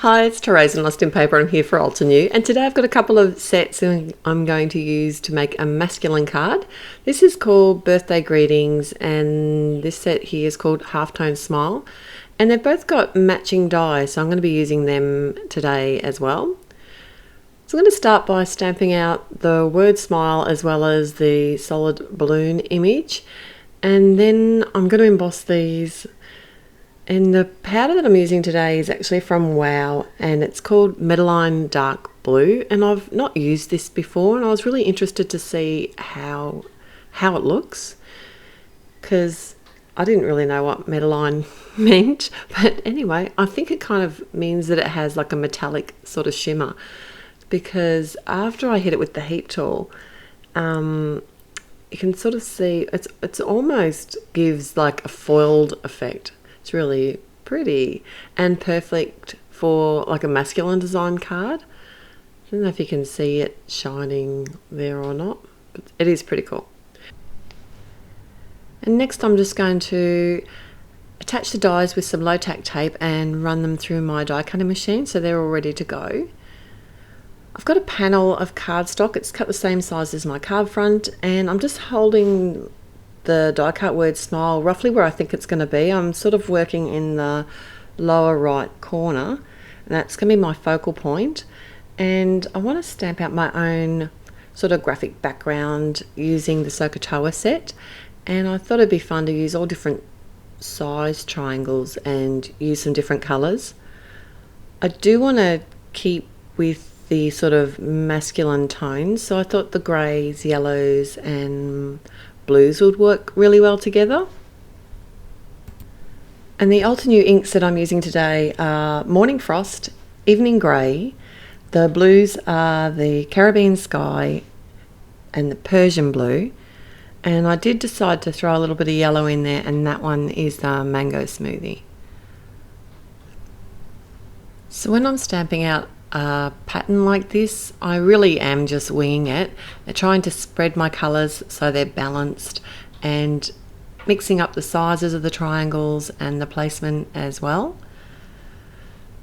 Hi, it's Therese and Lost in Paper. I'm here for Altenew, and today I've got a couple of sets I'm going to use to make a masculine card. This is called Birthday Greetings, and this set here is called Halftone Smile, and they've both got matching dies, so I'm going to be using them today as well. So I'm going to start by stamping out the word smile as well as the solid balloon image, and then I'm going to emboss these. And the powder that I'm using today is actually from Wow, and it's called Meadowline Dark Blue, and I've not used this before, and I was really interested to see how it looks, because I didn't really know what Meadowline meant, but anyway, I think it kind of means that it has like a metallic sort of shimmer, because after I hit it with the heat tool, you can sort of see it's almost gives like a foiled effect. It's really pretty and perfect for like a masculine design card. I don't know if you can see it shining there or not, but it is pretty cool. And next I'm just going to attach the dies with some low tack tape and run them through my die cutting machine so they're all ready to go. I've got a panel of cardstock. It's cut the same size as my card front, and I'm just holding the die cut word smile roughly where I think it's going to be. I'm sort of working in the lower right corner, and that's going to be my focal point. And I want to stamp out my own sort of graphic background using the Sokotoa set, and I thought it'd be fun to use all different size triangles and use some different colours. I do want to keep with the sort of masculine tones, so I thought the greys, yellows and blues would work really well together. And the Altenew inks that I'm using today are Morning Frost, Evening Grey, the blues are the Caribbean Sky and the Persian Blue, and I did decide to throw a little bit of yellow in there, and that one is the Mango Smoothie. So when I'm stamping out a pattern like this, I really am just winging it and trying to spread my colours so they're balanced and mixing up the sizes of the triangles and the placement as well.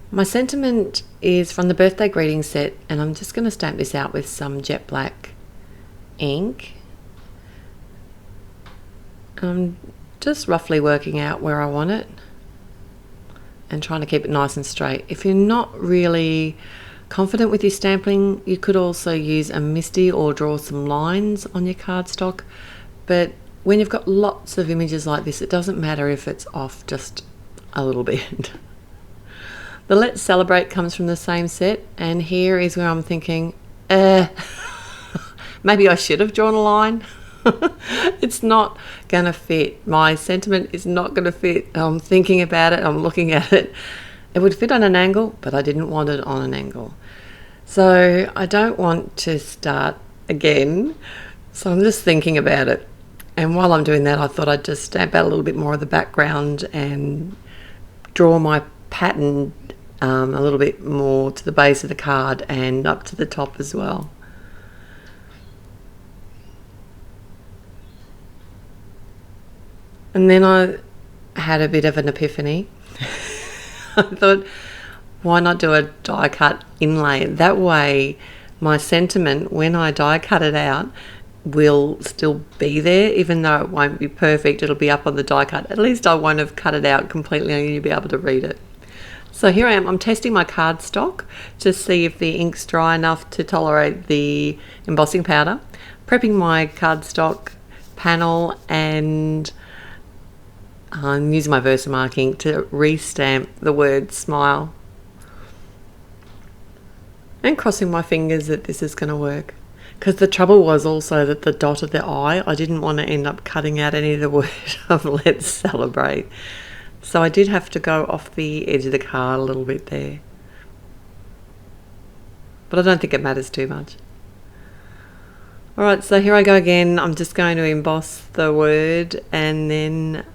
My sentiment is from the Birthday Greeting set, and I'm just going to stamp this out with some jet black ink. I'm just roughly working out where I want it and trying to keep it nice and straight. If you're not really confident with your stamping, you could also use a MISTI or draw some lines on your cardstock, but when you've got lots of images like this, it doesn't matter if it's off just a little bit. The Let's Celebrate comes from the same set, and here is where I'm thinking, maybe I should have drawn a line. It's not going to fit. My sentiment is not going to fit. I'm thinking about it. I'm looking at it. It would fit on an angle, but I didn't want it on an angle. So I don't want to start again. So I'm just thinking about it. And while I'm doing that, I thought I'd just stamp out a little bit more of the background and draw my pattern a little bit more to the base of the card and up to the top as well. And then I had a bit of an epiphany. I thought, why not do a die cut inlay? That way my sentiment, when I die cut it out, will still be there, even though it won't be perfect. It'll be up on the die cut. At least I won't have cut it out completely and you'll be able to read it. So here I am. I'm testing my cardstock to see if the ink's dry enough to tolerate the embossing powder. Prepping my cardstock panel, and I'm using my Versamark ink to re-stamp the word smile, and crossing my fingers that this is going to work, because the trouble was also that the dot of the I didn't want to end up cutting out any of the word of Let's Celebrate, so I did have to go off the edge of the card a little bit there, but I don't think it matters too much. Alright, so here I go again. I'm just going to emboss the word, and then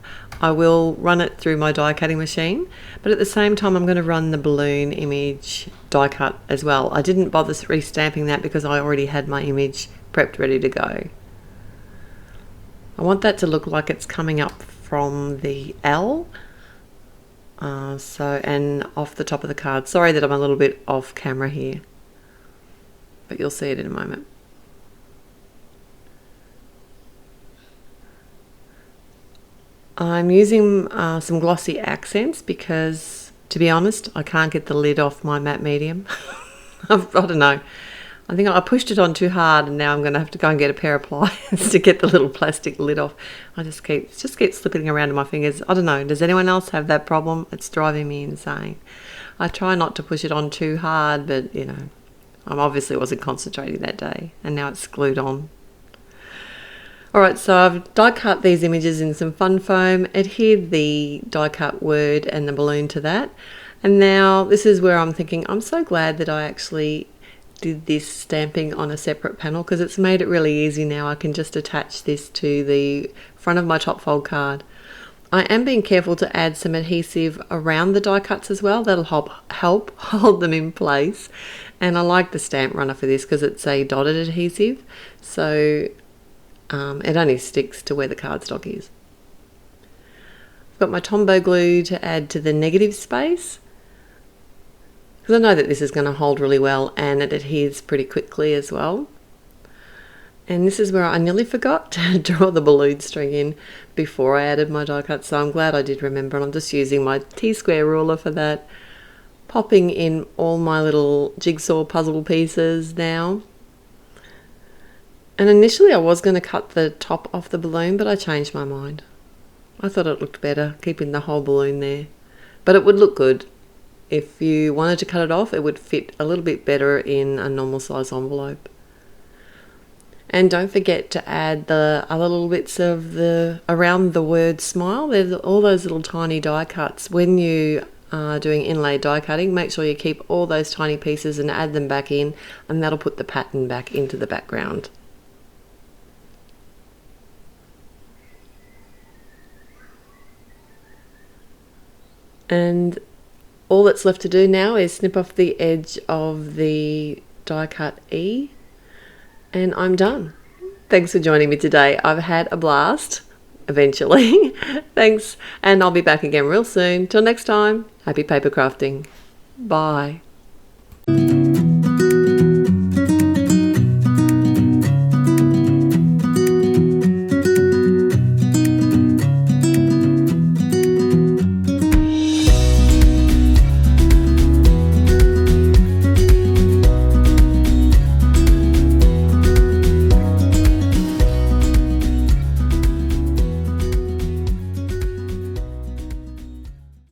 I will run it through my die cutting machine, but at the same time I'm going to run the balloon image die cut as well. I didn't bother restamping that because I already had my image prepped ready to go. I want that to look like it's coming up from the L. And off the top of the card. Sorry that I'm a little bit off camera here, but you'll see it in a moment. I'm using some glossy accents because, to be honest, I can't get the lid off my matte medium. I don't know. I think I pushed it on too hard, and now I'm going to have to go and get a pair of pliers to get the little plastic lid off. It just keeps slipping around in my fingers. I don't know. Does anyone else have that problem? It's driving me insane. I try not to push it on too hard, but you know, I obviously wasn't concentrating that day, and now it's glued on. Alright, so I've die cut these images in some fun foam, adhered the die cut word and the balloon to that, and now this is where I'm thinking I'm so glad that I actually did this stamping on a separate panel, because it's made it really easy now. I can just attach this to the front of my top fold card. I am being careful to add some adhesive around the die cuts as well. That'll help hold them in place. And I like the stamp runner for this because it's a dotted adhesive, so it only sticks to where the cardstock is. I've got my Tombow glue to add to the negative space, because I know that this is going to hold really well and it adheres pretty quickly as well. And this is where I nearly forgot to draw the balloon string in before I added my die cut, so I'm glad I did remember, and I'm just using my T-square ruler for that, popping in all my little jigsaw puzzle pieces now. And initially I was going to cut the top off the balloon, but I changed my mind. I thought it looked better keeping the whole balloon there, but it would look good. If you wanted to cut it off, it would fit a little bit better in a normal size envelope. And don't forget to add the other little bits of around the word smile. There's all those little tiny die cuts. When you are doing inlay die cutting, make sure you keep all those tiny pieces and add them back in, and that'll put the pattern back into the background. And all that's left to do now is snip off the edge of the die cut E, and I'm done. Thanks for joining me today. I've had a blast, eventually. Thanks, and I'll be back again real soon. Till next time, happy paper crafting. Bye.